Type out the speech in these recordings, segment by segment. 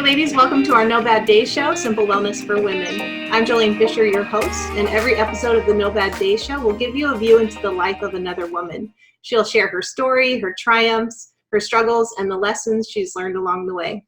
ladies. Welcome to our No Bad Days show, Simple Wellness for Women. I'm Jolene Fisher, your host, and every episode of the No Bad Days show will give you a view into the life of another woman. She'll share her story, her triumphs, her struggles, and the lessons she's learned along the way.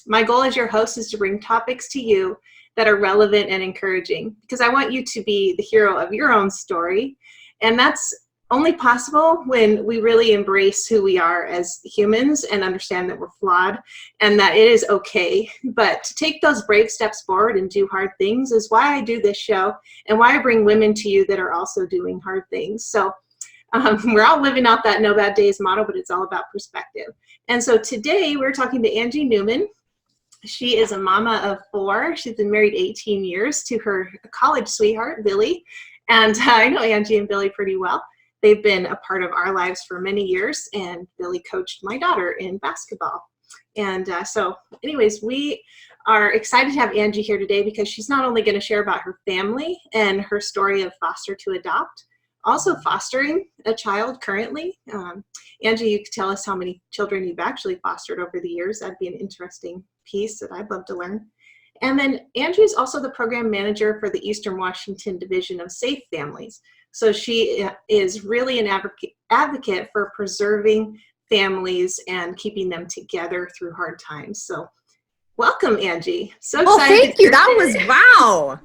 My goal as your host is to bring topics to you that are relevant and encouraging, because I want you to be the hero of your own story, and that's only possible when we really embrace who we are as humans and understand that we're flawed and that it is okay. But to take those brave steps forward and do hard things is why I do this show and why I bring women to you that are also doing hard things. So we're all living out that No Bad Days motto, but it's all about perspective. And so today we're talking to Angie Newman. She is a mama of 4. She's been married 18 years to her college sweetheart, Billy. And I know Angie and Billy pretty well. They've been a part of our lives for many years, and Billy coached my daughter in basketball. And so anyways, we are excited to have Angie here today because she's not only going to share about her family and her story of foster to adopt, also fostering a child currently. Angie, you could tell us how many children you've actually fostered over the years. That'd be an interesting piece that I'd love to learn. And then Angie is also the program manager for the Eastern Washington Division of Safe Families. So she is really an advocate for preserving families and keeping them together through hard times. So welcome, Angie. So excited. Oh, thank you. That was wow.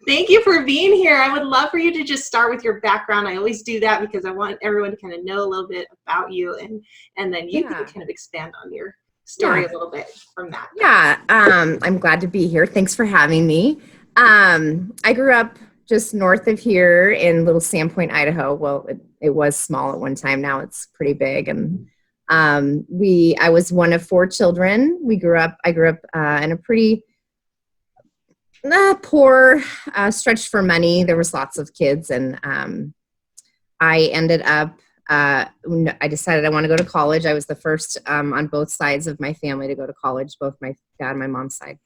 Thank you for being here. I would love for you to just start with your background. I always do that because I want everyone to kind of know a little bit about you, and then you can kind of expand on your story a little bit from that. Yeah, I'm glad to be here. Thanks for having me. I grew up just north of here in little Sandpoint, Idaho. Well, it was small at one time. Now it's pretty big. And I was one of 4 children. I grew up in a pretty poor, stretched for money. There was lots of kids, and I ended up. I decided I want to go to college. I was the first on both sides of my family to go to college, both my dad and my mom's side.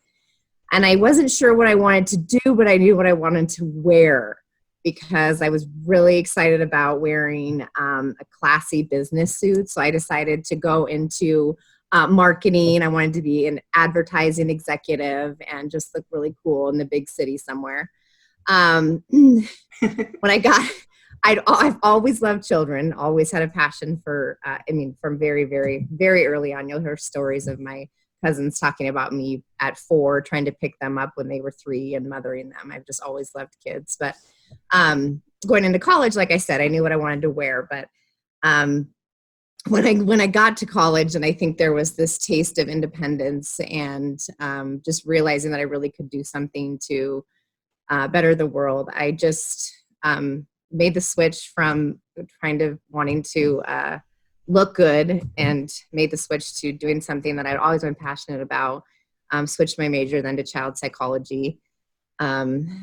And I wasn't sure what I wanted to do, but I knew what I wanted to wear because I was really excited about wearing a classy business suit. So I decided to go into marketing. I wanted to be an advertising executive and just look really cool in the big city somewhere. When I've always loved children, always had a passion for, from very, very, very early on. You'll hear stories of my cousins talking about me at 4, trying to pick them up when they were 3 and mothering them. I've just always loved kids. But going into college, like I said, I knew what I wanted to wear. But when I got to college, and I think there was this taste of independence and just realizing that I really could do something to better the world, I just made the switch from kind of wanting to look good and made the switch to doing something that I'd always been passionate about, switched my major then to child psychology. And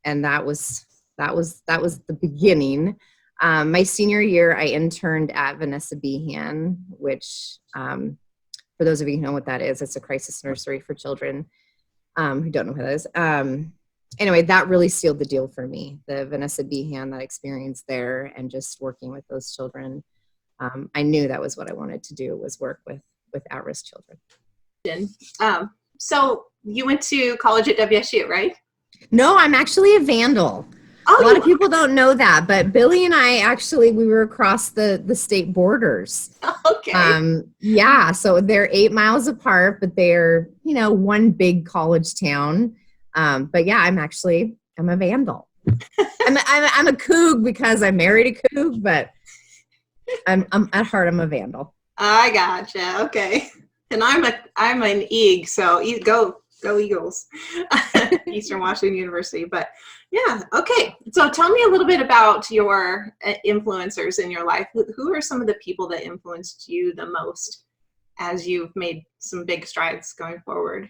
that was the beginning. My senior year, I interned at Vanessa Behan, which for those of you who know what that is, it's a crisis nursery for children who don't know what that is. Anyway, that really sealed the deal for me, the Vanessa Behan, that experience there and just working with those children. I knew that was what I wanted to do, was work with at-risk children. So you went to college at WSU, right? No, I'm actually a Vandal. Oh, a lot of people don't know that, but Billy and I we were across the state borders. Okay. Yeah, so they're 8 miles apart, but they're, one big college town. But yeah, I'm a Vandal. I'm a Coug because I married a Coug, but I'm at heart, I'm a Vandal. I gotcha. Okay. And I'm an Eag, so go Eagles. Eastern Washington University. But yeah, okay. So tell me a little bit about your influencers in your life. Who are some of the people that influenced you the most as you've made some big strides going forward?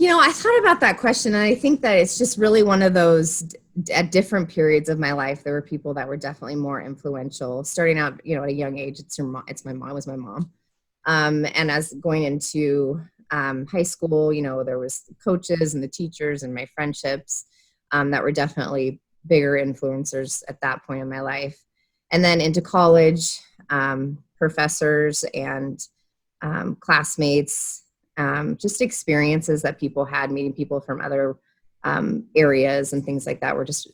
I thought about that question, and I think that it's just really one of those, at different periods of my life, there were people that were definitely more influential. Starting out, at a young age, it was my mom. And as going into high school, there was coaches and the teachers and my friendships that were definitely bigger influencers at that point in my life. And then into college, professors and classmates, just experiences that people had, meeting people from other areas and things like that were just,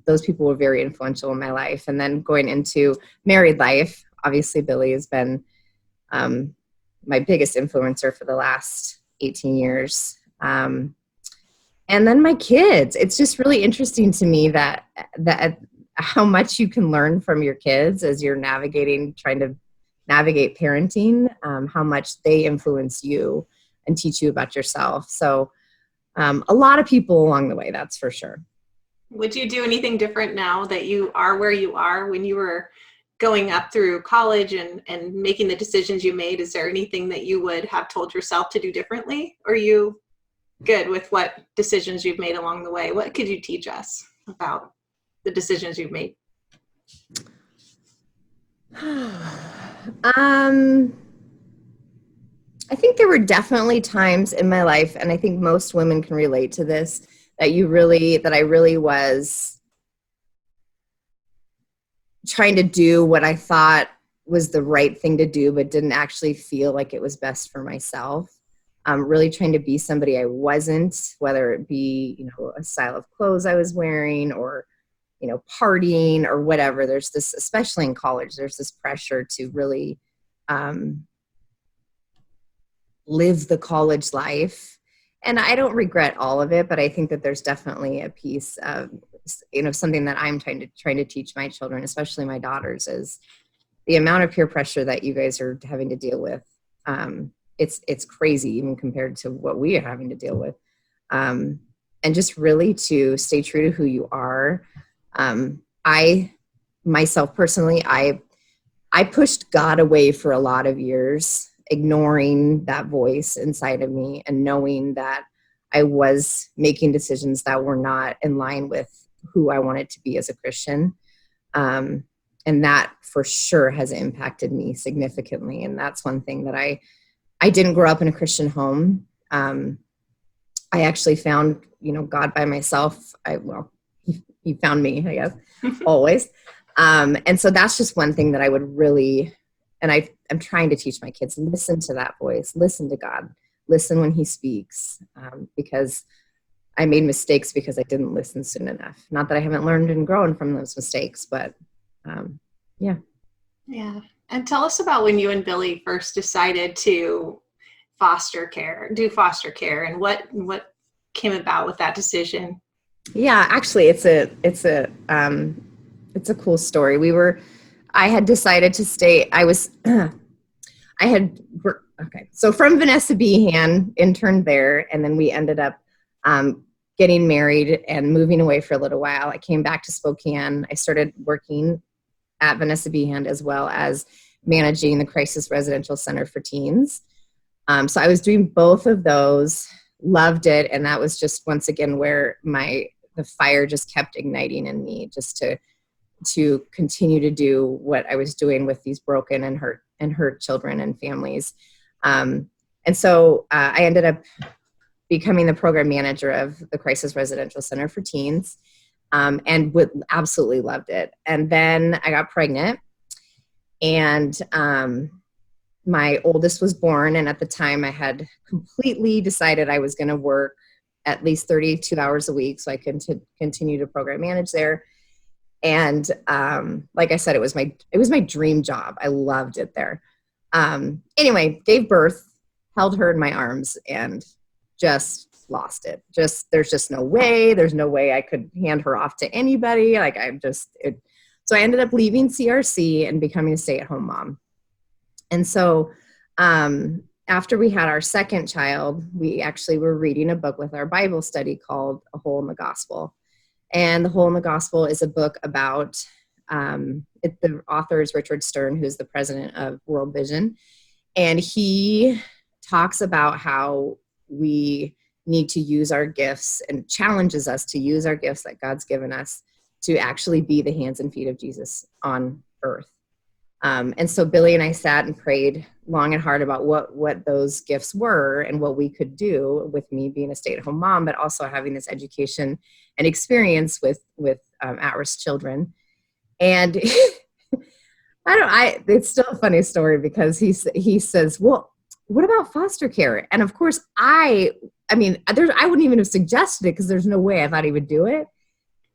those people were very influential in my life. And then going into married life, obviously Billy has been my biggest influencer for the last 18 years. And then my kids, it's just really interesting to me that how much you can learn from your kids as you're trying to navigate parenting, how much they influence you and teach you about yourself. So a lot of people along the way, that's for sure. Would you do anything different now that you are where you are when you were going up through college and making the decisions you made? Is there anything that you would have told yourself to do differently? Or are you good with what decisions you've made along the way? What could you teach us about the decisions you've made? I think there were definitely times in my life, and I think most women can relate to this, that I really was trying to do what I thought was the right thing to do, but didn't actually feel like it was best for myself. Really trying to be somebody I wasn't, whether it be, a style of clothes I was wearing or, partying or whatever. There's this, especially in college, there's this pressure to really live the college life. And I don't regret all of it, but I think that there's definitely a piece of, something that I'm trying to teach my children, especially my daughters, is the amount of peer pressure that you guys are having to deal with. It's crazy even compared to what we are having to deal with. And just really to stay true to who you are. I myself personally, I pushed God away for a lot of years, ignoring that voice inside of me and knowing that I was making decisions that were not in line with who I wanted to be as a Christian. And that for sure has impacted me significantly. And that's one thing that I didn't grow up in a Christian home. I actually found, God by myself. He found me, I guess, always. And so that's just one thing that I would really, and I'm trying to teach my kids, listen to that voice, listen to God, listen when he speaks, because I made mistakes because I didn't listen soon enough. Not that I haven't learned and grown from those mistakes, but yeah. Yeah. And tell us about when you and Billy first decided to do foster care, and what came about with that decision. Yeah, actually it's a cool story. I had decided to stay. So from Vanessa Behan, interned there, and then we ended up getting married and moving away for a little while. I came back to Spokane. I started working at Vanessa Behan as well as managing the Crisis Residential Center for Teens. So I was doing both of those, loved it, and that was just once again where the fire just kept igniting in me, just to continue to do what I was doing with these broken and hurt children and families. And so I ended up becoming the program manager of the Crisis Residential Center for Teens, and absolutely loved it. And then I got pregnant, and my oldest was born. And at the time I had completely decided I was going to work at least 32 hours a week so I could continue to program manage there. And like I said, it was my dream job. I loved it there. Anyway, gave birth, held her in my arms, and just lost it. There's just no way. There's no way I could hand her off to anybody. So I ended up leaving CRC and becoming a stay-at-home mom. And so after we had our second child, we actually were reading a book with our Bible study called A Hole in the Gospel. And The Hole in the Gospel is a book about, the author is Richard Stern, who's the president of World Vision. And he talks about how we need to use our gifts and challenges us to use our gifts that God's given us to actually be the hands and feet of Jesus on earth. And so Billy and I sat and prayed long and hard about what those gifts were and what we could do, with me being a stay-at-home mom, but also having this education and experience with at-risk children. And it's still a funny story because he says, well, what about foster care? And of course, I wouldn't even have suggested it because there's no way I thought he would do it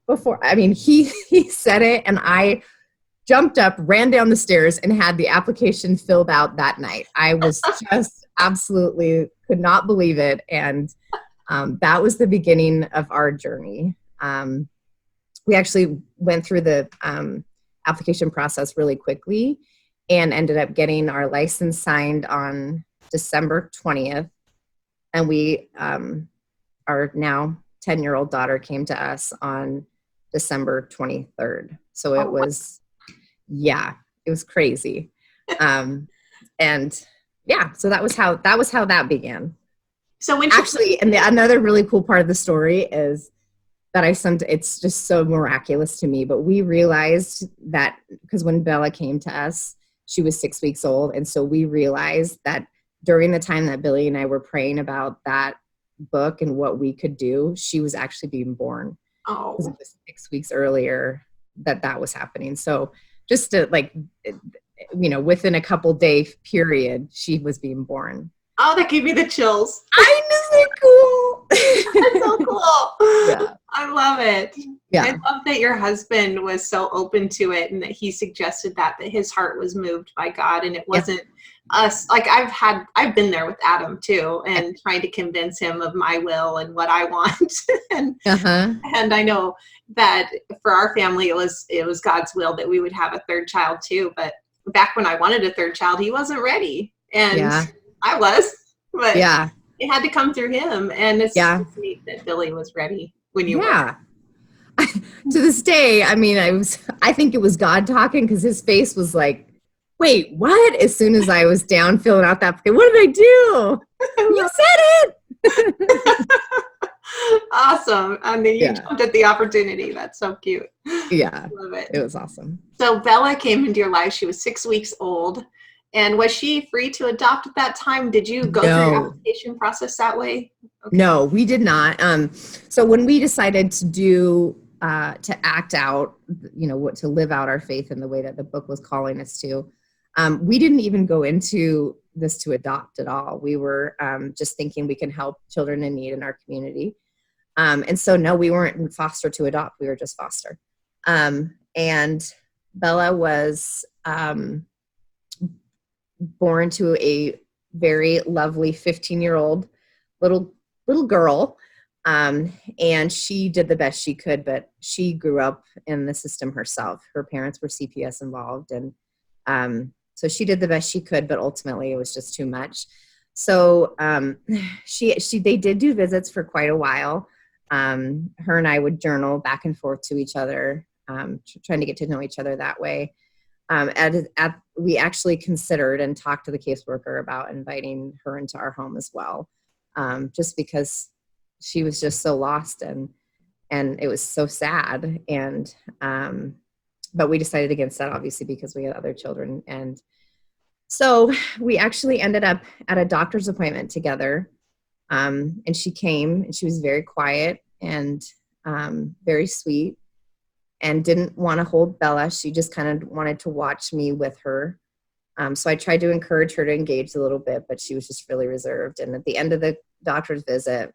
before. I mean, he said it, and I jumped up, ran down the stairs, and had the application filled out that night. I was just absolutely could not believe it. And that was the beginning of our journey. We actually went through the application process really quickly and ended up getting our license signed on December 20th. And we, our now 10-year-old daughter came to us on December 23rd. So it was, it was crazy. And yeah, so that was how that began. So when another really cool part of the story is that it's just so miraculous to me, but we realized that because when Bella came to us, she was 6 weeks old. And so we realized that during the time that Billy and I were praying about that book and what we could do, she was actually being born. Oh, because it was 6 weeks earlier that was happening. So just to within a couple day period, she was being born. Oh, that gave me the chills. I know, cool. That's so cool. Yeah. I love it. Yeah. I love that your husband was so open to it and that he suggested that his heart was moved by God and it wasn't us. Like I've been there with Adam too and trying to convince him of my will and what I want. and I know that for our family, it was God's will that we would have a third child too. But back when I wanted a third child, he wasn't ready. And I was, but it had to come through him. And it's just neat that Billy was ready when you were. To this day, I mean, I think it was God talking because his face was like, wait, what? As soon as I was down filling out that, what did I do? You said it. Awesome. And then you jumped at the opportunity. That's so cute. Yeah. Love it. It was awesome. So Bella came into your life. She was 6 weeks old. And was she free to adopt at that time? Did you go through the application process that way? Okay. No, we did not. So when we decided to act out, to live out our faith in the way that the book was calling us to, we didn't even go into this to adopt at all. We were just thinking we can help children in need in our community. And so, no, we weren't foster to adopt. We were just foster. And Bella was born to a very lovely 15-year-old little girl. And she did the best she could, but she grew up in the system herself. Her parents were CPS involved. And so she did the best she could, but ultimately it was just too much. So they did do visits for quite a while. Her and I would journal back and forth to each other, trying to get to know each other that way. We actually considered and talked to the caseworker about inviting her into our home as well, just because she was just so lost and it was so sad. And but we decided against that, obviously, because we had other children. And so we actually ended up at a doctor's appointment together. And she came and she was very quiet and very sweet and didn't want to hold Bella. She just kind of wanted to watch me with her. So I tried to encourage her to engage a little bit, but she was just really reserved. And at the end of the doctor's visit,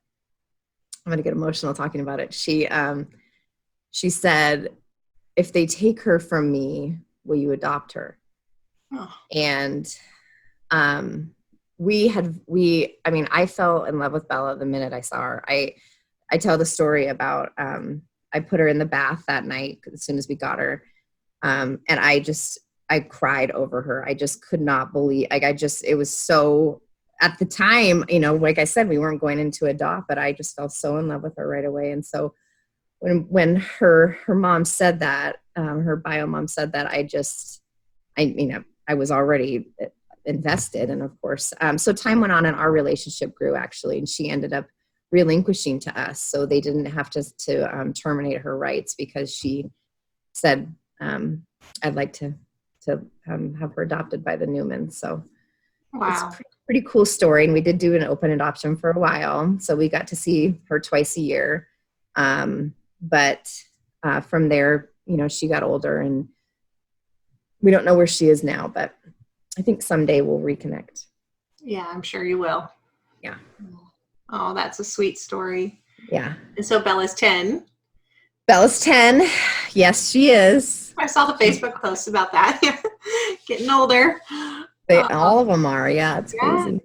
I'm going to get emotional talking about it. She said, if they take her from me, will you adopt her? Oh. And I fell in love with Bella the minute I saw her. I tell the story about, I put her in the bath that night as soon as we got her. And I cried over her. I just could not believe, it was so, at the time, like I said, we weren't going into adopt, but I just fell so in love with her right away. And so when her mom said that, her bio mom said that, I was already invested. And of course, so time went on and our relationship grew actually, and she ended up relinquishing to us. So they didn't have to terminate her rights because she said, I'd like to have her adopted by the Newman. So it's a pretty cool story. And we did do an open adoption for a while. So we got to see her twice a year. But from there, she got older and we don't know where she is now, but I think someday we'll reconnect. Yeah, I'm sure you will. Yeah. Oh, that's a sweet story. Yeah. And so Bella's 10. Bella's 10. Yes, she is. I saw the Facebook post about that. Getting older. All of them are. Yeah, it's Yeah. crazy.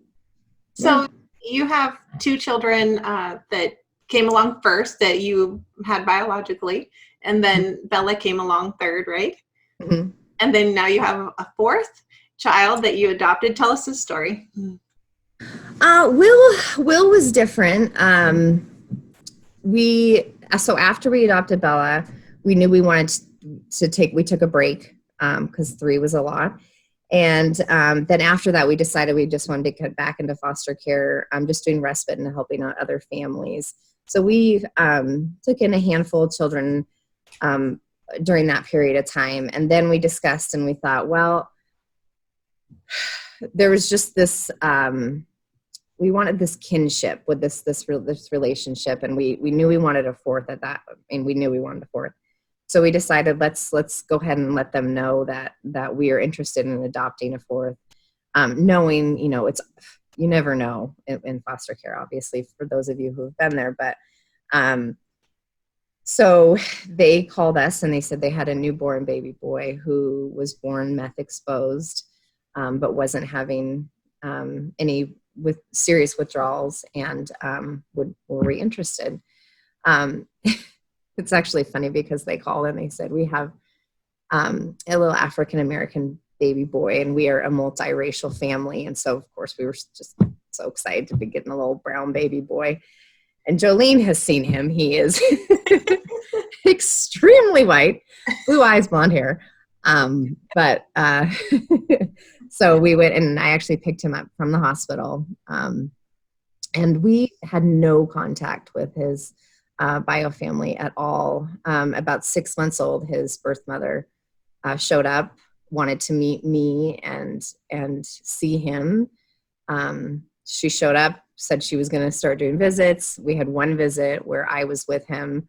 So you have two children that came along first that you had biologically, and then Bella came along third, right? Mm-hmm. And then now you have a fourth child that you adopted. Tell us this story. Will was different. So after we adopted Bella, we knew we wanted we took a break because 3 was a lot. And then after that, we decided we just wanted to get back into foster care, just doing respite and helping out other families. So we took in a handful of children during that period of time. And then we discussed and we thought, well, there was just this, we wanted this kinship with this relationship. And we knew we wanted a fourth at that. And we knew we wanted a fourth. So we decided let's go ahead and let them know that we are interested in adopting a fourth, knowing, it's, you never know in foster care, obviously, for those of you who have been there. But so they called us and they said they had a newborn baby boy who was born meth exposed, but wasn't having any with serious withdrawals, and were we interested. It's actually funny because they called and they said, we have a little African-American baby boy and we are a multiracial family. And so, of course, we were just so excited to be getting a little brown baby boy. And Jolene has seen him. He is extremely white, blue eyes, blonde hair. So we went and I actually picked him up from the hospital. And we had no contact with his bio family at all. About 6 months old, his birth mother showed up, wanted to meet me and see him. She showed up, said she was going to start doing visits. We had one visit where I was with him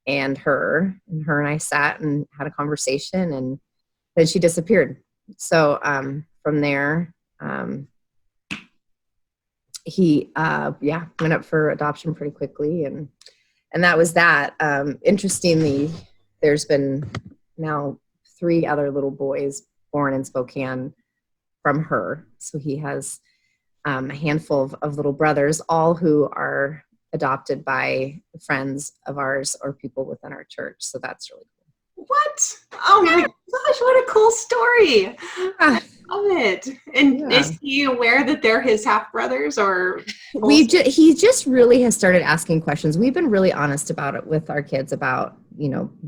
and her and I sat and had a conversation, and then she disappeared. So from there, he went up for adoption pretty quickly, and that was that. Interestingly, there's been now 3 other little boys born in Spokane from her. So he has a handful of little brothers, all who are adopted by friends of ours or people within our church. So that's really cool. What? Oh my gosh, what a cool story. I love it. And is he aware that they're his half brothers, or he just really has started asking questions. We've been really honest about it with our kids about,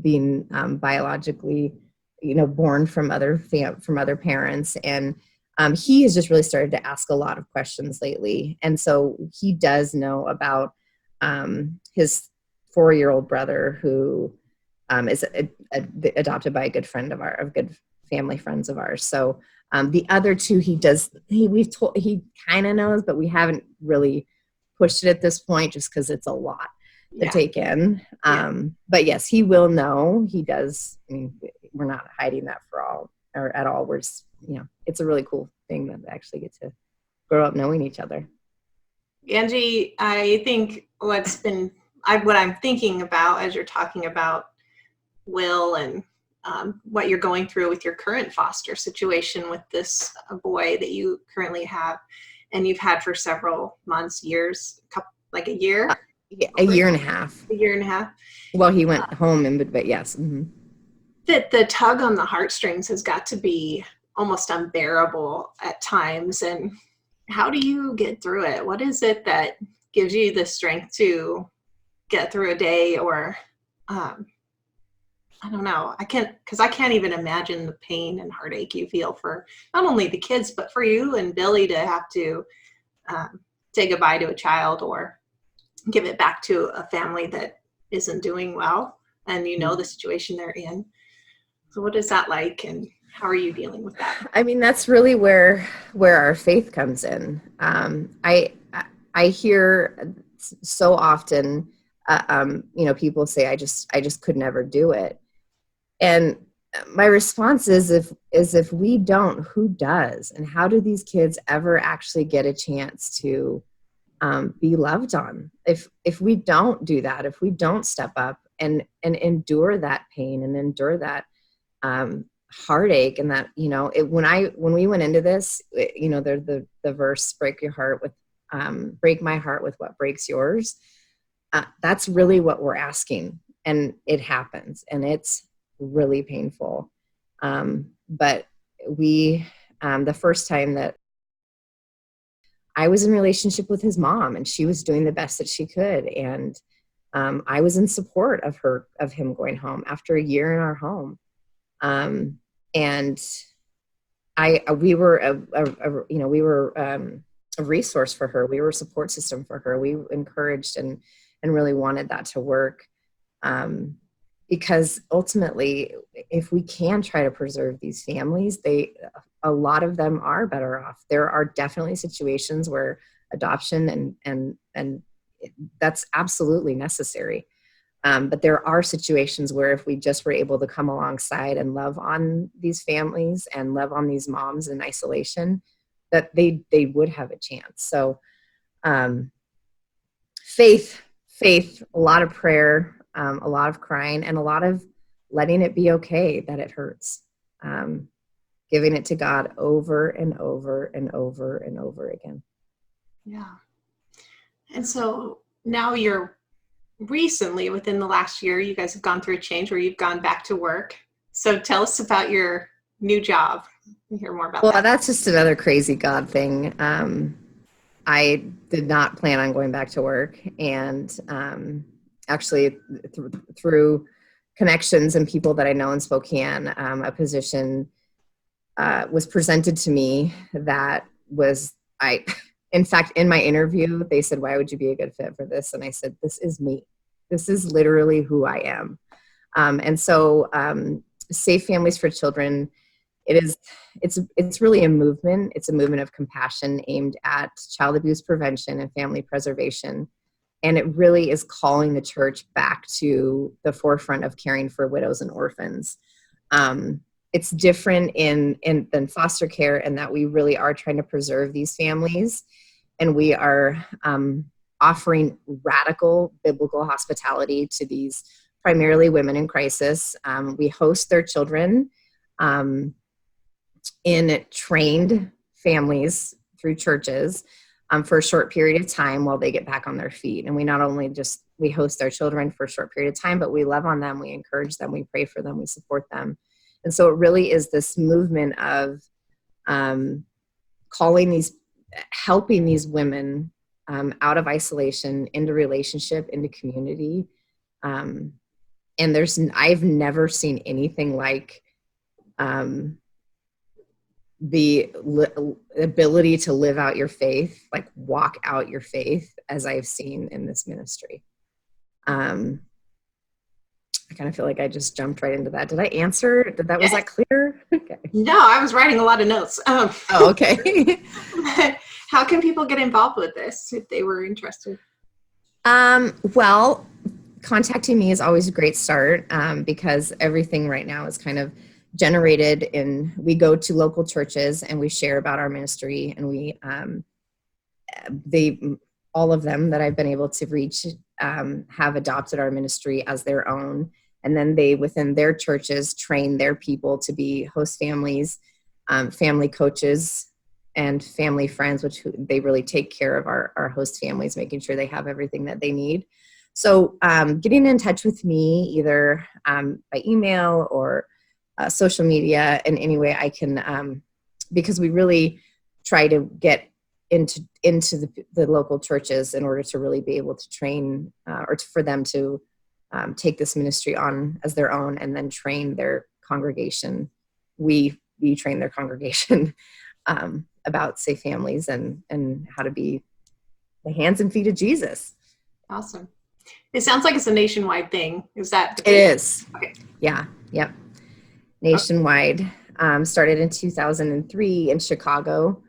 being biologically, born from other parents. And he has just really started to ask a lot of questions lately. And so he does know about his 4-year-old brother who is adopted by a good friend of good family friends of ours. So the other 2, he kind of knows, but we haven't really pushed it at this point just because it's a lot to take in. But yes, he will know. He does. I mean, we're not hiding that at all. We're just, it's a really cool thing that they actually get to grow up knowing each other. Angie, I think what I'm thinking about as you're talking about Will and what you're going through with your current foster situation with this boy that you currently have and you've had for several months, years, like a year? A year and a half. A year and a half. Well, he went home, but yes. Mm-hmm. That the tug on the heartstrings has got to be almost unbearable at times. And how do you get through it? What is it that gives you the strength to get through a day? Or I don't know. I can't even imagine the pain and heartache you feel for not only the kids, but for you and Billy to have to say goodbye to a child or give it back to a family that isn't doing well, and the situation they're in. So what is that like, and how are you dealing with that? I mean, that's really where our faith comes in. I hear so often, people say, I just could never do it. And my response is if we don't, who does? And how do these kids ever actually get a chance to be loved on? If we don't do that, if we don't step up and endure that pain and endure that heartache, and that, when we went into this, the verse, break my heart with what breaks yours. That's really what we're asking, and it happens, and it's really painful. But the first time that I was in relationship with his mom, and she was doing the best that she could, and I was in support of him going home after a year in our home. And we were a resource for her. We were a support system for her. We encouraged and really wanted that to work. Because ultimately, if we can try to preserve these families, a lot of them are better off. There are definitely situations where adoption and that's absolutely necessary. But there are situations where if we just were able to come alongside and love on these families and love on these moms in isolation, that they would have a chance. So faith, a lot of prayer, a lot of crying, and a lot of letting it be okay that it hurts. Giving it to God over and over and over and over again. Yeah. And so now recently, within the last year, you guys have gone through a change where you've gone back to work. So tell us about your new job. We hear more about that. Well, that's just another crazy God thing. I did not plan on going back to work, and actually through connections and people that I know in Spokane, a position was presented to me that was, in fact, in my interview, they said, "Why would you be a good fit for this?" And I said, "This is me. This is literally who I am." And so Safe Families for Children, it's really a movement. It's a movement of compassion aimed at child abuse prevention and family preservation. And it really is calling the church back to the forefront of caring for widows and orphans. It's different than foster care in that we really are trying to preserve these families, and we are offering radical biblical hospitality to these primarily women in crisis. We host their children in trained families through churches for a short period of time while they get back on their feet. And we not only we host their children for a short period of time, but we love on them, we encourage them, we pray for them, we support them. And so it really is this movement of helping these women out of isolation, into relationship, into community. And I've never seen anything like the ability to live out your faith, like walk out your faith, as I've seen in this ministry. I kind of feel like I just jumped right into that. Did I answer? Was that clear? Okay. No, I was writing a lot of notes. Okay. How can people get involved with this if they were interested? Well, contacting me is always a great start because everything right now is kind of generated we go to local churches and we share about our ministry, and all of them that I've been able to reach have adopted our ministry as their own. And then they, within their churches, train their people to be host families, family coaches, and family friends, they really take care of our host families, making sure they have everything that they need. So getting in touch with me either by email or social media in any way I can, because we really try to get into the local churches in order to really be able to train for them to take this ministry on as their own, and then train their congregation. We train their congregation about safe families and how to be the hands and feet of Jesus. Awesome. It sounds like it's a nationwide thing. Is that the case? It is. Okay. Yeah. Yep. Nationwide. Started in 2003 in Chicago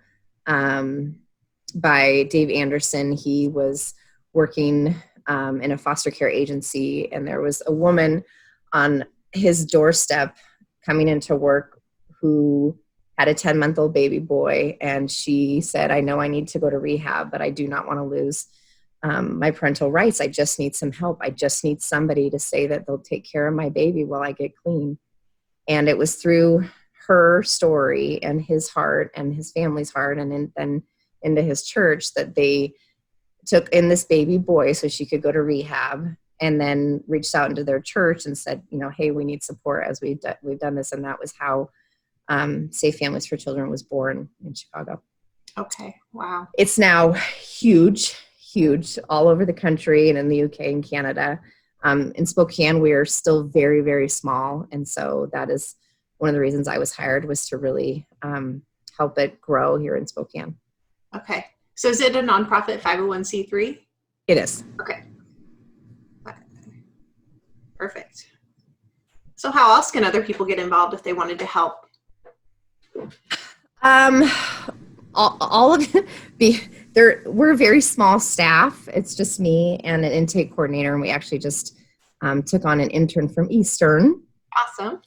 by Dave Anderson. He was working in a foster care agency, and there was a woman on his doorstep coming into work who had a 10-month-old baby boy. And she said, I know I need to go to rehab, but I do not want to lose my parental rights. I just need some help. I just need somebody to say that they'll take care of my baby while I get clean. And it was through her story and his heart and his family's heart and then into his church that they took in this baby boy so she could go to rehab, and then reached out into their church and said, hey, we need support as we've done this. And that was how Safe Families for Children was born in Chicago. Okay. Wow. It's now huge all over the country and in the UK and Canada. In Spokane, we are still very, very small. And so that is one of the reasons I was hired, was to really help it grow here in Spokane. Okay. So is it a nonprofit 501c3? It is. Okay. Perfect. So how else can other people get involved if they wanted to help? All of we're a very small staff. It's just me and an intake coordinator, and we actually just took on an intern from Eastern. Awesome.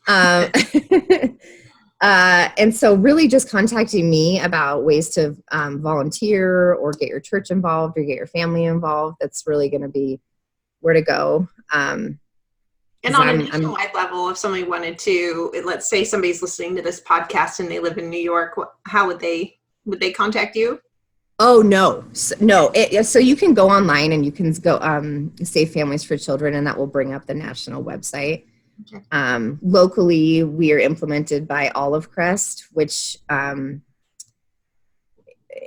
And so really just contacting me about ways to volunteer or get your church involved or get your family involved. That's really going to be where to go. And on a nationwide level, if somebody wanted to, let's say somebody's listening to this podcast and they live in New York, how would they contact you? Oh, no. So you can go online and you can go Safe Families for Children, and that will bring up the national website. Okay. Locally, we are implemented by Olive Crest, which we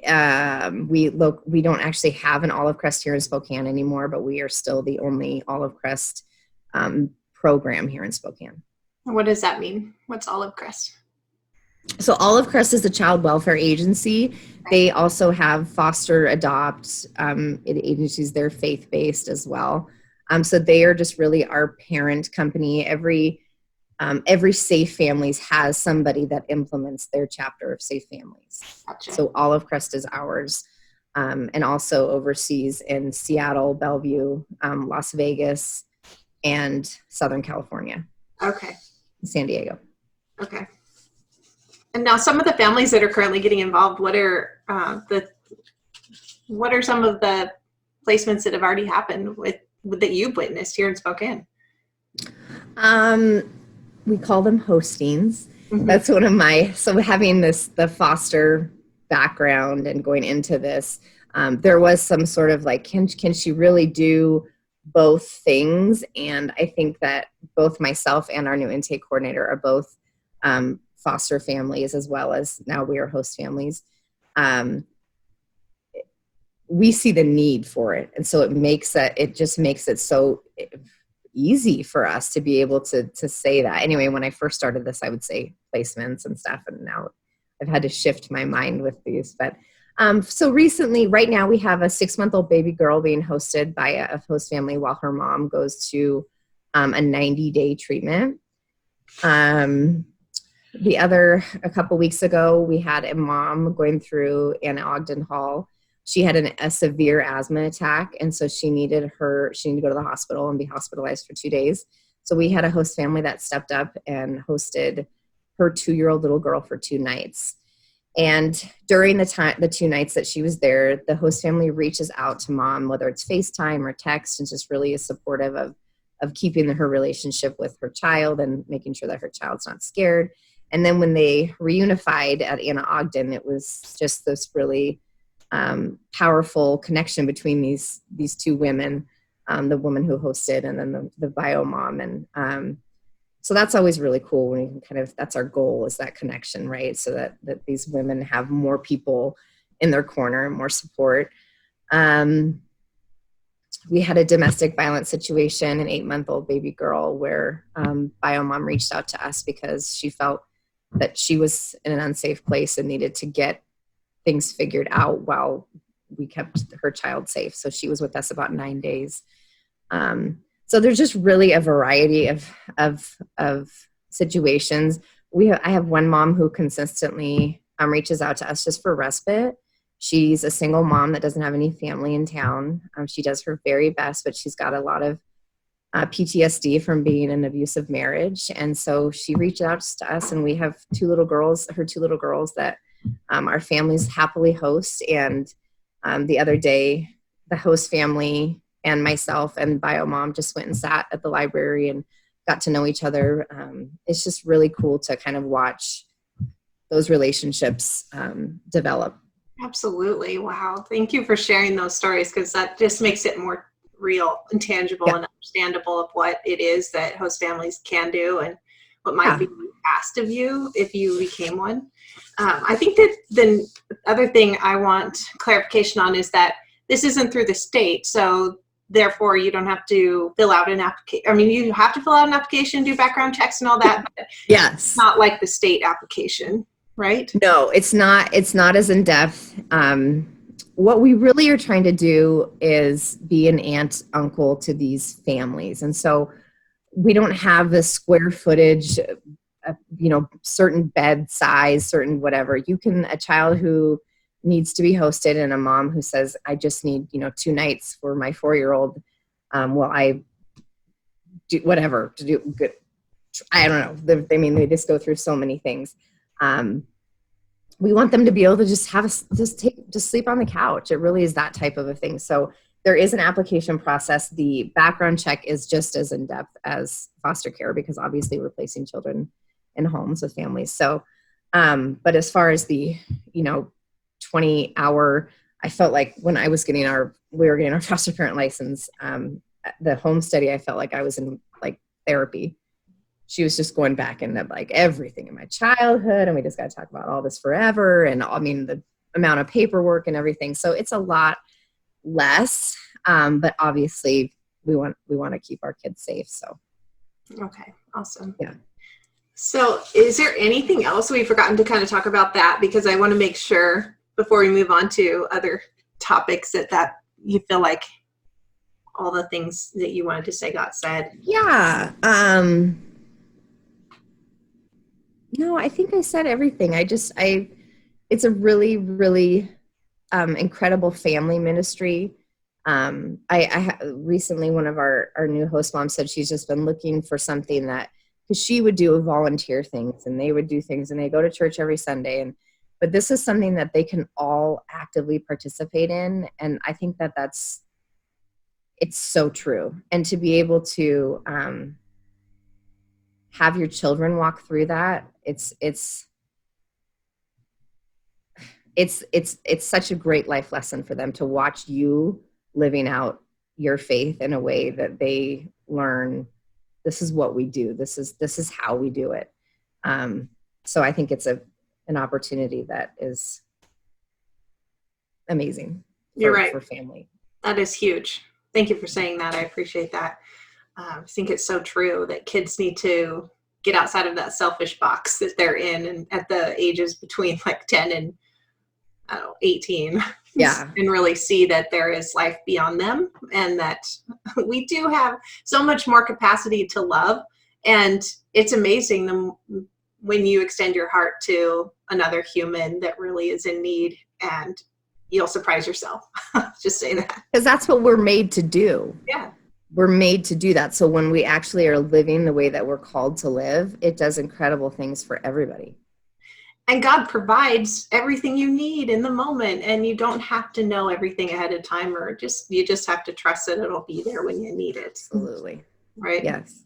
don't actually have an Olive Crest here in Spokane anymore, but we are still the only Olive Crest program here in Spokane. What does that mean? What's Olive Crest? So Olive Crest is a child welfare agency. They also have foster adopt agencies. They're faith-based as well. So they are just really our parent company. Every Safe Families has somebody that implements their chapter of Safe Families. Gotcha. So Olive Crest is ours, and also overseas in Seattle, Bellevue, Las Vegas, and Southern California. Okay. San Diego. Okay. And now some of the families that are currently getting involved, what are some of the placements that have already happened that you've witnessed here in Spokane? We call them hostings. Mm-hmm. That's one of so having the foster background and going into this, there was some sort of like, can she really do both things? And I think that both myself and our new intake coordinator are both foster families, as well as now we are host families. We see the need for it. And so it just makes it so easy for us to be able to say that. Anyway, when I first started this, I would say placements and stuff. And now I've had to shift my mind with these. But so recently, right now, we have a 6-month-old baby girl being hosted by a host family while her mom goes to a 90-day treatment. A couple weeks ago, we had a mom going through in Ogden Hall. She had a severe asthma attack, and so she needed to go to the hospital and be hospitalized for 2 days. So we had a host family that stepped up and hosted her 2-year-old little girl for 2 nights. And during the 2 nights that she was there, the host family reaches out to mom, whether it's FaceTime or text, and just really is supportive of keeping her relationship with her child and making sure that her child's not scared. And then when they reunified at Anna Ogden, it was just this really powerful connection between these 2 women, the woman who hosted and then the bio mom. And so that's always really cool when you can that's our goal, is that connection, right? So that these women have more people in their corner, more support. We had a domestic violence situation, an 8-month-old baby girl, where bio mom reached out to us because she felt that she was in an unsafe place and needed to get things figured out while we kept her child safe. So she was with us about 9 days. So there's just really a variety of situations. I have one mom who consistently reaches out to us just for respite. She's a single mom that doesn't have any family in town. She does her very best, but she's got a lot of PTSD from being in an abusive marriage. And so she reached out to us, and we have her two little girls that our families happily host. And the other day, the host family and myself and bio mom just went and sat at the library and got to know each other. It's just really cool to kind of watch those relationships develop. Absolutely. Wow. Thank you for sharing those stories, because that just makes it more real and tangible and understandable of what it is that host families can do and what might be asked of you if you became one. I think that the other thing I want clarification on is that this isn't through the state. So therefore you don't have to fill out an application. I mean, you have to fill out an application, do background checks and all that. But yes. It's not like the state application, right? No, it's not as in depth. What we really are trying to do is be an aunt, uncle to these families. And so we don't have the square footage, certain bed size, certain whatever. A child who needs to be hosted and a mom who says, I just need, 2 nights for my 4-year-old. I do whatever to do good. I don't know. They just go through so many things. We want them to be able to just sleep on the couch. It really is that type of a thing. So there is an application process. The background check is just as in depth as foster care, because obviously we're placing children in homes with families. So, but as far as the, 20-hour, I felt like when I was we were getting our foster parent license, the home study, I felt like I was in like therapy. She was just going back into like everything in my childhood, and we just got to talk about all this forever. And the amount of paperwork and everything. So it's a lot less, but obviously we want to keep our kids safe. So. Okay. Awesome. Yeah. So is there anything else we've forgotten to kind of talk about that? Because I want to make sure before we move on to other topics that you feel like all the things that you wanted to say got said. Yeah. No, I think I said everything. It's a really, really incredible family ministry. Recently one of our new host moms said she's just been looking for something because she would do volunteer things, and they would do things, and they go to church every Sunday. But this is something that they can all actively participate in. And I think it's so true. And to be able to have your children walk through that, it's such a great life lesson for them to watch you living out your faith in a way that they learn, this is what we do. This is how we do it. So I think it's an opportunity that is amazing. You're right. For family. That is huge. Thank you for saying that. I appreciate that. I think it's so true that kids need to get outside of that selfish box that they're in, and at the ages between like 10 and 18. Yeah. And really see that there is life beyond them, and that we do have so much more capacity to love. And it's amazing when you extend your heart to another human that really is in need, and you'll surprise yourself. Just say that. Because that's what we're made to do. Yeah. We're made to do that. So when we actually are living the way that we're called to live, it does incredible things for everybody. And God provides everything you need in the moment, and you don't have to know everything ahead of time, or you just have to trust that it'll be there when you need it. Absolutely. Right? Yes.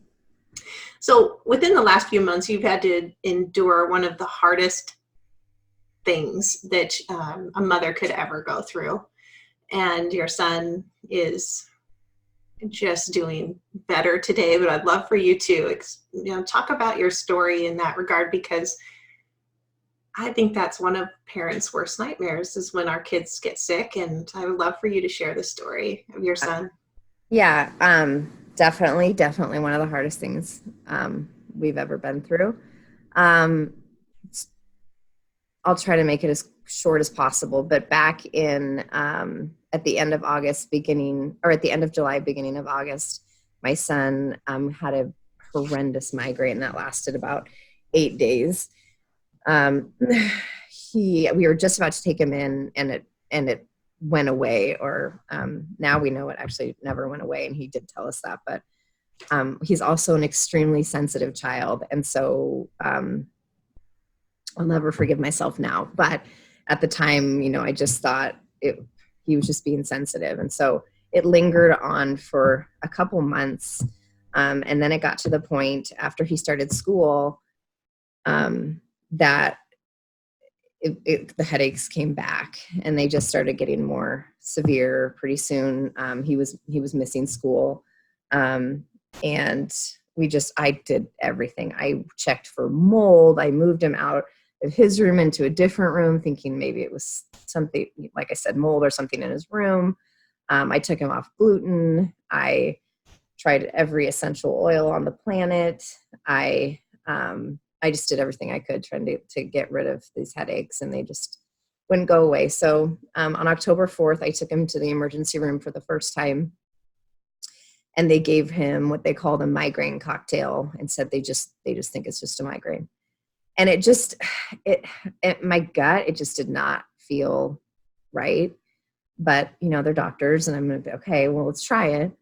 So within the last few months, you've had to endure one of the hardest things that a mother could ever go through. And your son is just doing better today, but I'd love for you to talk about your story in that regard, because I think that's one of parents' worst nightmares, is when our kids get sick. And I would love for you to share the story of your son. Yeah, definitely one of the hardest things we've ever been through. I'll try to make it as short as possible, but back in at the end of July, beginning of August, my son had a horrendous migraine that lasted about 8 days. We were just about to take him in, and it went away, or now we know it actually never went away, and he did tell us that. But He's also an extremely sensitive child. And so I'll never forgive myself now. But at the time, I just thought he was just being sensitive. And so it lingered on for a couple months. And then it got to the point after he started school that the headaches came back, and they just started getting more severe pretty soon. He was missing school. And I did everything. I checked for mold. I moved him out of his room into a different room, thinking maybe it was something, like I said, mold or something in his room. I took him off gluten. I tried every essential oil on the planet. I just did everything I could trying to get rid of these headaches, and they just wouldn't go away. So on October 4th, I took him to the emergency room for the first time, and they gave him what they called a migraine cocktail and said they just think it's just a migraine. And my gut, it just did not feel right. But, they're doctors, and I'm going to be, okay, well, let's try it.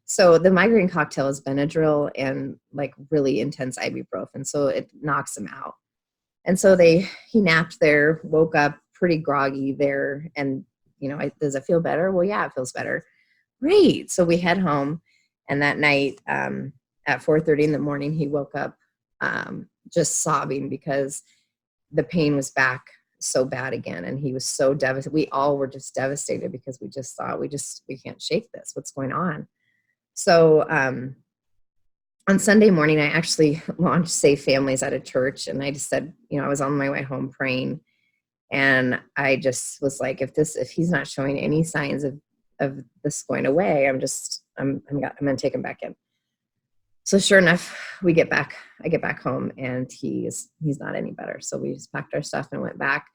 So the migraine cocktail is Benadryl and like really intense ibuprofen. So it knocks him out. And so he napped there, woke up pretty groggy there. And, does it feel better? Well, yeah, it feels better. Great. So we head home. And that night at 4:30 in the morning, he woke up just sobbing because the pain was back so bad again. And he was so devastated. We all were just devastated because we just thought we can't shake this. What's going on? So on Sunday morning, I actually launched Safe Families at a church. And I just said, I was on my way home praying. And I just was like, if he's not showing any signs of this going away, I'm going to take him back in. So sure enough, I get back home, and he's not any better. So we just packed our stuff and went back,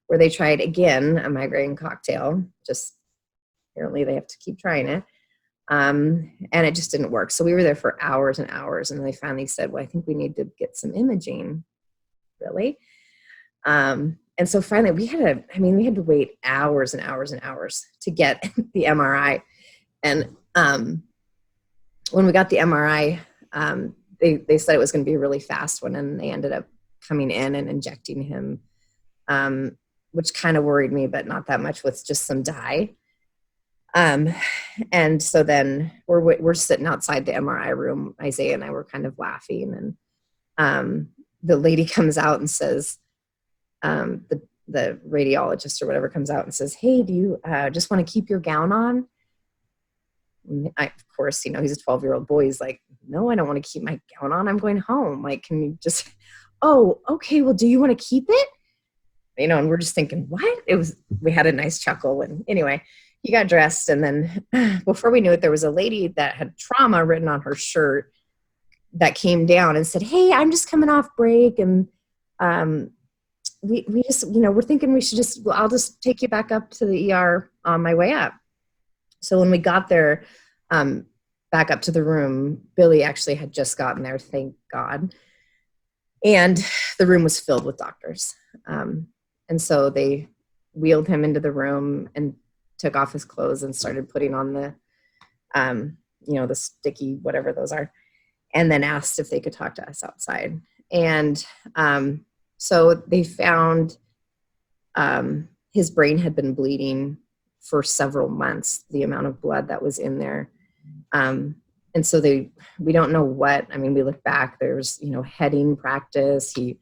where they tried again a migraine cocktail. Just apparently they have to keep trying it. And it just didn't work. So we were there for hours and hours, and they finally said, well, I think we need to get some imaging. Really? And so finally we had to wait hours and hours and hours to get the MRI. And when we got the MRI, they said it was going to be a really fast one, and they ended up coming in and injecting him, which kind of worried me, but not that much, with just some dye. And so then we're sitting outside the MRI room. Isaiah and I were kind of laughing, and the lady comes out and says, the radiologist or whatever comes out and says, hey, do you just want to keep your gown on? Of course, he's a 12-year-old boy. He's like, no, I don't want to keep my gown on. I'm going home. Like, can you just, oh, okay. Well, do you want to keep it? And we're just thinking, what? We had a nice chuckle. And anyway, he got dressed. And then before we knew it, there was a lady that had trauma written on her shirt that came down and said, hey, I'm just coming off break. And we just, we're thinking I'll just take you back up to the ER on my way up. So when we got there, back up to the room, Billy actually had just gotten there, thank God. And the room was filled with doctors. And so they wheeled him into the room and took off his clothes and started putting on the, the sticky, whatever those are, and then asked if they could talk to us outside. And so they found his brain had been bleeding for several months, the amount of blood that was in there. And so we don't know what, we look back, there's, heading practice. He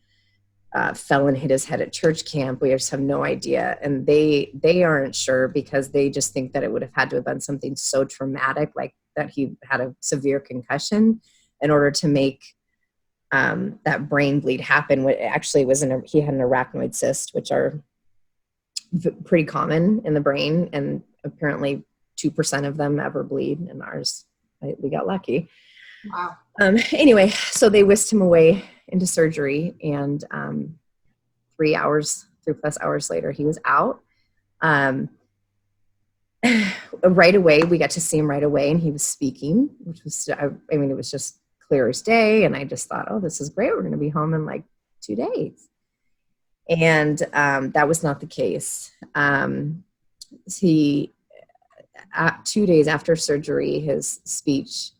fell and hit his head at church camp. We just have no idea. And they aren't sure, because they just think that it would have had to have been something so traumatic, like that he had a severe concussion, in order to make that brain bleed happen. What actually was he had an arachnoid cyst, which are pretty common in the brain, and apparently 2% of them ever bleed, and ours, we got lucky. Wow. Anyway, so they whisked him away into surgery, and 3 plus hours later, he was out. Right away, we got to see him right away, and he was speaking, which was, it was just clear as day. And I just thought, oh, this is great. We're going to be home in like 2 days. And that was not the case. 2 days after surgery, his speech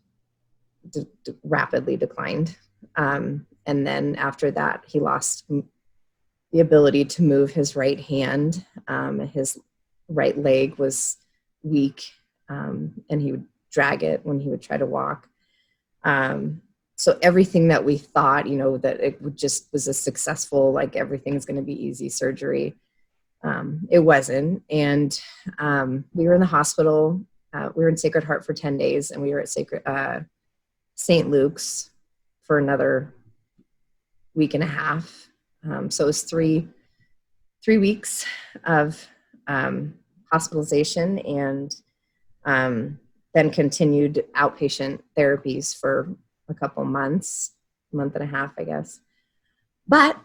rapidly declined. And then after that, he lost the ability to move his right hand. His right leg was weak, and he would drag it when he would try to walk. So everything that we thought, that it would just was a successful, like everything's going to be easy surgery. It wasn't. And we were in the hospital. We were in Sacred Heart for 10 days, and we were at St. Luke's for another week and a half. So it was three weeks of hospitalization, and then continued outpatient therapies for a couple months, month and a half, I guess. But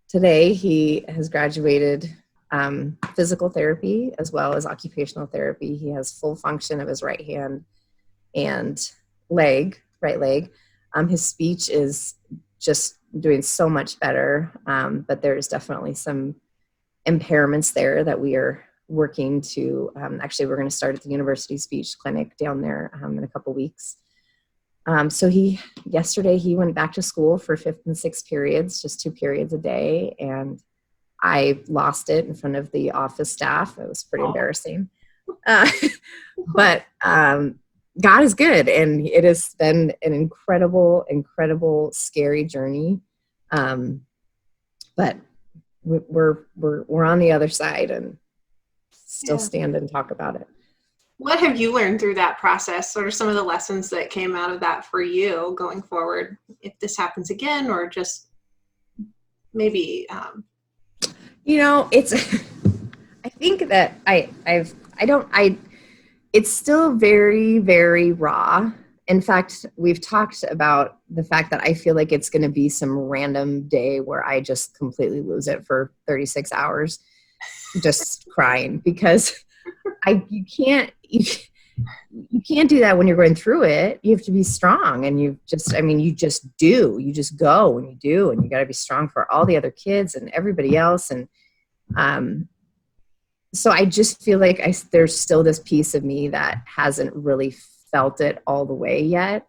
today he has graduated physical therapy as well as occupational therapy. He has full function of his right hand and right leg. His speech is just doing so much better, but there's definitely some impairments there that we are working to. Actually, we're going to start at the University Speech Clinic down there in a couple weeks. So yesterday he went back to school for 5th and 6th periods, just 2 periods a day, and I lost it in front of the office staff. It was pretty embarrassing. But God is good, and it has been an incredible, incredible, scary journey. But we're on the other side and still stand and talk about it. What have you learned through that process? What are some of the lessons that came out of that for you going forward, if this happens again, or just maybe? It's. I think that it's still very, very raw. In fact, we've talked about the fact that I feel like it's going to be some random day where I just completely lose it for 36 hours, just crying, because you can't do that when you're going through it. You have to be strong, and you just go and you do, and you got to be strong for all the other kids and everybody else. And so I just feel like there's still this piece of me that hasn't really felt it all the way yet.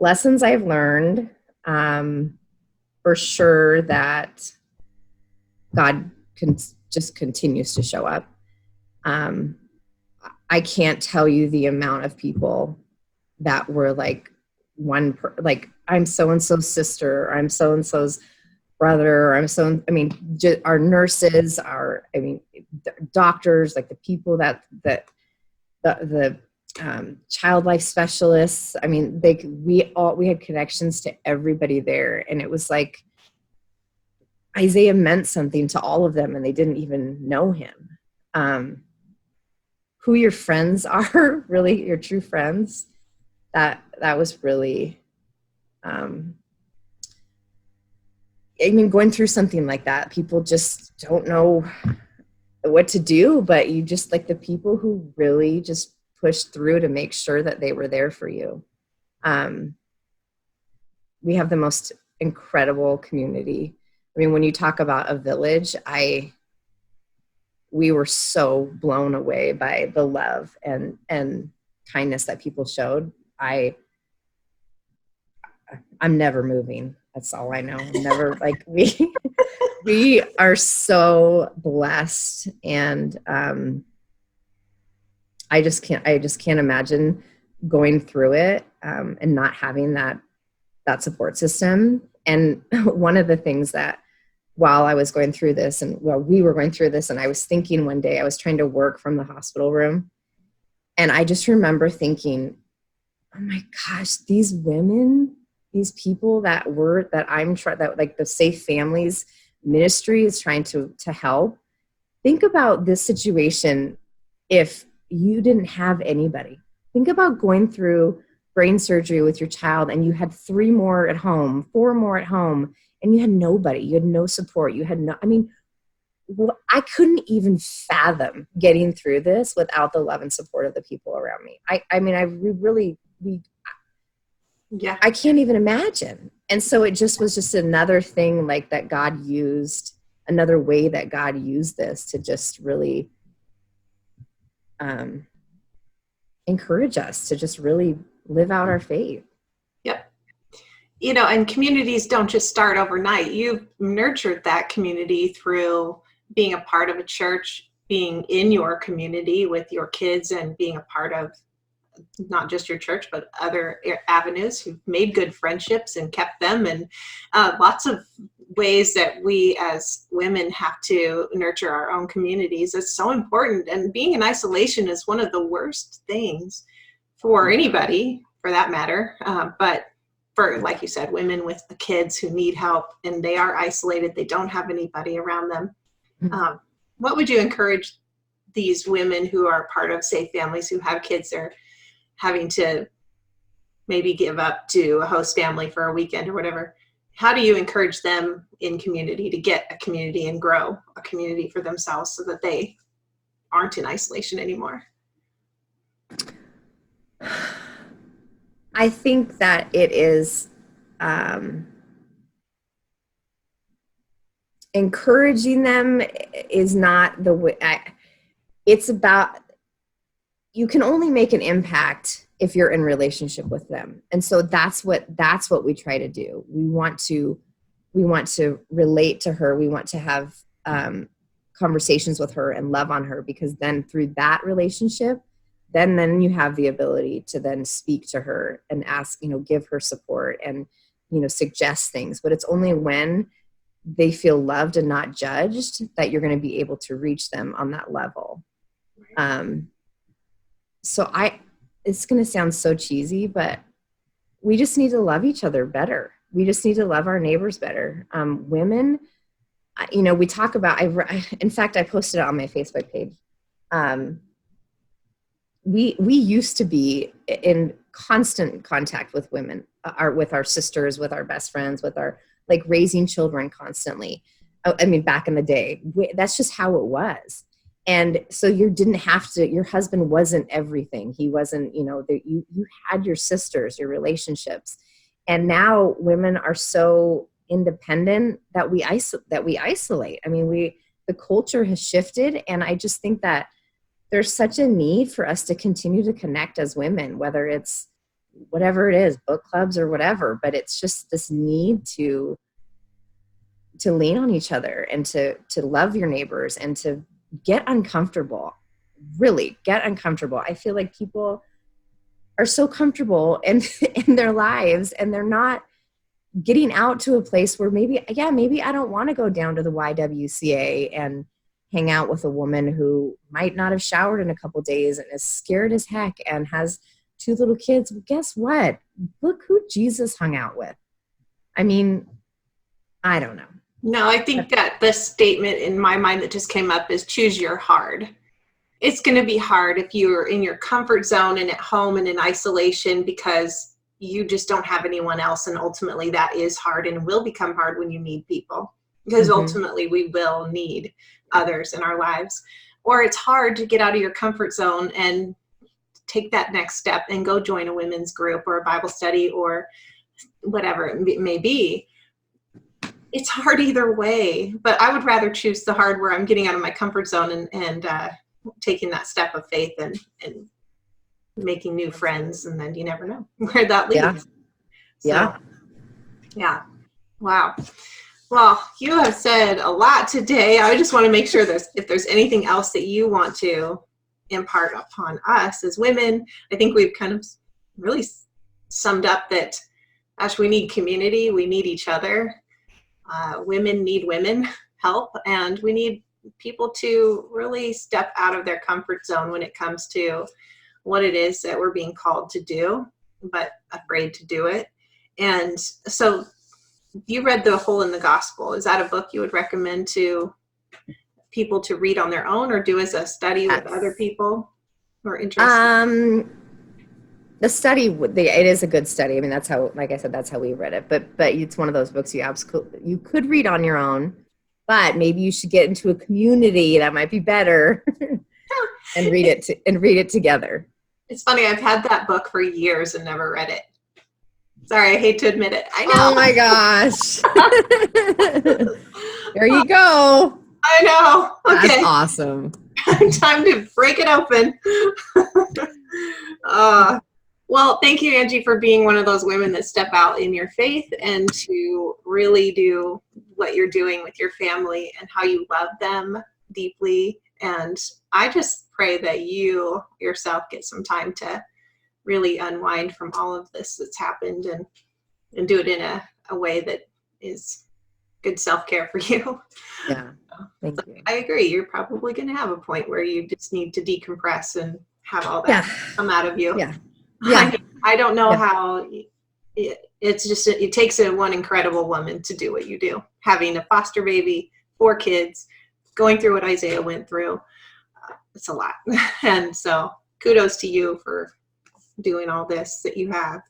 Lessons I've learned, for sure, that God just continues to show up. I can't tell you the amount of people that were like I'm so-and-so's sister, or I'm so-and-so's brother, or our nurses, doctors, like the people that the child life specialists. We had connections to everybody there, and it was like Isaiah meant something to all of them, and they didn't even know him. Who your friends are, really your true friends, that was really, going through something like that, people just don't know what to do, but you just, like, the people who really just pushed through to make sure that they were there for you. We have the most incredible community. When you talk about a village, we were so blown away by the love and kindness that people showed. I'm never moving. That's all I know. Never, we are so blessed, and I just can't imagine going through it and not having that support system. And one of the things that, while I was going through this, we were going through this, and I was thinking one day, I was trying to work from the hospital room, and I just remember thinking, oh my gosh, these women, these people that the Safe Families ministry is trying to help. Think about this situation if you didn't have anybody. Think about going through brain surgery with your child, and you had 3 more at home, 4 more at home, and you had nobody. You had no support. You had no, I couldn't even fathom getting through this without the love and support of the people around me. I can't even imagine. And so it just was just another thing, like, that God used, another way that God used this to just really encourage us to just really live out our faith. Yep. And communities don't just start overnight. You've nurtured that community through being a part of a church, being in your community with your kids, and being a part of not just your church, but other avenues. You've made good friendships and kept them, and lots of ways that we as women have to nurture our own communities. It's so important. And being in isolation is one of the worst things for anybody, for that matter. But for, like you said, women with the kids who need help and they are isolated, they don't have anybody around them. What would you encourage these women who are part of, say, families who have kids they're having to maybe give up to a host family for a weekend or whatever? How do you encourage them in community to get a community and grow a community for themselves so that they aren't in isolation anymore? I think that it is encouraging them is not the way. It's about, you can only make an impact if you're in relationship with them. And so that's what we try to do. We want to relate to her. We want to have conversations with her and love on her, because then through that relationship, then you have the ability to then speak to her and ask, give her support and, suggest things. But it's only when they feel loved and not judged that you're going to be able to reach them on that level. So it's going to sound so cheesy, but we just need to love each other better. We just need to love our neighbors better. Women, we talk about, in fact, I posted it on my Facebook page. We used to be in constant contact with women, with our sisters, with our best friends, with our, raising children constantly. I mean, back in the day, that's just how it was. And so you didn't have to, your husband wasn't everything. He wasn't, you had your sisters, your relationships. And now women are so independent that we isolate. I mean, the culture has shifted. And I just think that there's such a need for us to continue to connect as women, whether it's whatever it is, book clubs or whatever, but it's just this need to lean on each other and to love your neighbors and to get uncomfortable, really get uncomfortable. I feel like people are so comfortable in their lives, and they're not getting out to a place where maybe I don't want to go down to the YWCA and hang out with a woman who might not have showered in a couple days and is scared as heck and has 2 little kids. Well, guess what? Look who Jesus hung out with. I mean, I don't know. No, I think that the statement in my mind that just came up is choose your hard. It's going to be hard if you're in your comfort zone and at home and in isolation because you just don't have anyone else. And ultimately that is hard and will become hard when you need people, because ultimately we will need others in our lives. Or it's hard to get out of your comfort zone and take that next step and go join a women's group or a Bible study or whatever it may be. It's hard either way, but I would rather choose the hard where I'm getting out of my comfort zone and taking that step of faith and making new friends. And then you never know where that leads. Yeah. Yeah. Wow. Well, you have said a lot today. I just want to make sure if there's anything else that you want to impart upon us as women. I think we've kind of really summed up that, gosh, we need community. We need each other. Women need women help, and we need people to really step out of their comfort zone when it comes to what it is that we're being called to do, but afraid to do it. And so you read The Hole in the Gospel. Is that a book you would recommend to people to read on their own or do as a study with other people who are interested? The study, it is a good study. I mean, that's how, like I said, that's how we read it. But it's one of those books you could read on your own, but maybe you should get into a community that might be better and read it together. It's funny. I've had that book for years and never read it. Sorry, I hate to admit it. I know. Oh my gosh. There you go. I know. Okay. That's awesome. Time to break it open. Well, thank you, Angie, for being one of those women that step out in your faith and to really do what you're doing with your family and how you love them deeply. And I just pray that you yourself get some time to really unwind from all of this that's happened and do it in a way that is good self-care for you. Yeah, thank you. I agree. You're probably going to have a point where you just need to decompress and have all that come out of you. Yeah. I don't know how it's just, it takes one incredible woman to do what you do. Having a foster baby, 4 kids, going through what Isaiah went through. It's a lot. And so kudos to you for doing all this that you have.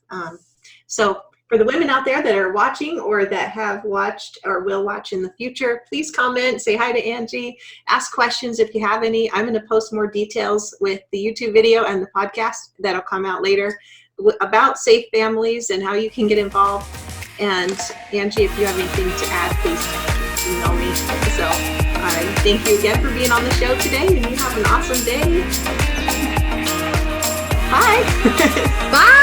So for the women out there that are watching or that have watched or will watch in the future, please comment, say hi to Angie, ask questions if you have any. I'm going to post more details with the YouTube video and the podcast that'll come out later about safe families and how you can get involved. And Angie, if you have anything to add, please email me. So I thank you again for being on the show today, and you have an awesome day. Bye. Bye.